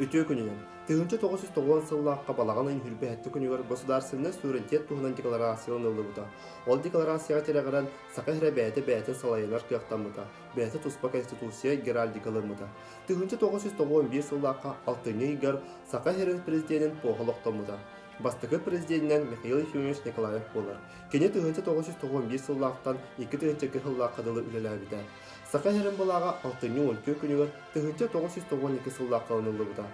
Үтө күнүнен. Тыгынчы 990 сыллаққа балаған айын хүрбе әтті күнігер государственный суверенитет туһунан декларациялын ыллыбыта. Ол декларацияға терегерен сақы хірі бәйті салайынар күйақтанмыта. Бәйті туспа конституция геральдикалымыта. Тыгынчы 991 сыллаққа алтыны игер сақы хірін президентін поғылықтамыта. Бастықы президентінен Михаил Ефимович Николаев болар. Кене тыгынчы 991 сыллақтан 2 тыгынчы кыхыллаққа дылы үлеләбіті. Сақы хірін балаға алтыны 12 күнігер тыгынчы 992 сыллаққа ынылыбыта.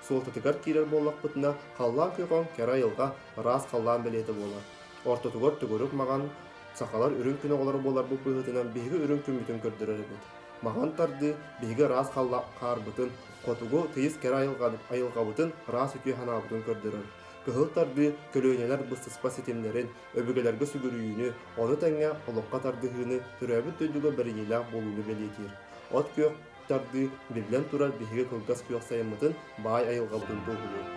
Солтатыгар кирер боллақ бұтына қаллан күйған кера йылға раз қаллан білеті болар. Ортотугар түгірік маған сақалар үрін күні олары болар бұл бұғытынан бейгі үрін күн бүтін көрдірер бұд. Маған тарды бейгі раз қар бұтын, қотугу тыйыз кера айылға бұтын раз үкі хана бұтын көрдірер. Кығыл тарды көлөнелер бұстыспа сетемлерін, өбігелерге сүгірүйіні, оны тәңе олыққа тардығыны түрәбі төйдігі бір елі болуыны белетер. От көк тарды бирлен турар биһиге кылгас күйөк сайымытын бай айылга бутун тугулу.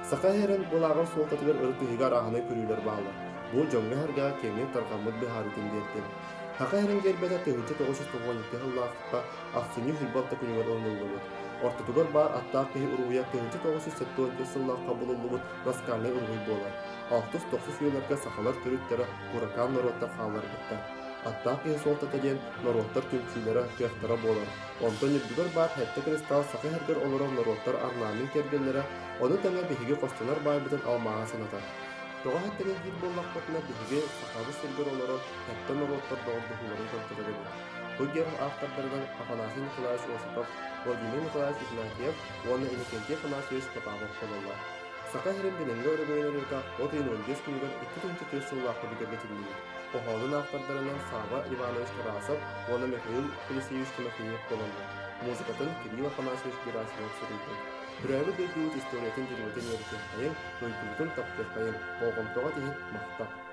Сака херен булаган солтатыгар ыртыгыга раханы көрүлөр баалы. Бу жоңга харга кеңе таргамыт бихарытын дертен. Хака херен гербеде тыгынчы 992 жыллакка аксыны хилбатта күнүгөр оңдолду. Ортотугар бар аттакы уруя тыгынчы 970 жыллакка булулду расканы уруй болар. 690 жыллакка сахалар төрүттөрө куракан народта халар битте. Аттак солтатаген народтар түнчүлері күйақтара болар. Онтон үрдігір бар хәтті кристалл сақы әргер олырын народтар арнамын кергелері, оны тәңе бігіге қостанар байбытын алмаға санатар. Тоға хәттіген ел боллақ бұтына бігіге сақабы сергер олырын хәтті народтар доғырдығыларын көртірі бі. Бұл гер автордардан Афанасий Николаевич Осипов, Владимир Николаевич Игнатьев, оны Иннокентий Афанасьевич Потапов болалар. Сақа херен бененге өрігөйнерді от үйін 15 күнігер 2-4 сыллаққа бігерге тігілейді. Оғалын автордарынан Сава Иванович Тарасов, оны Михаил Елисеевич Тимофеев боланды. Музыкатын Кирилл Афанасьевич Герасимов сүрейді. Бүрәві дөйгіуіт историятын жүргетін ерекен қайын, дөйгіуітін таптық қайын, болғымтоға дейін мақтап.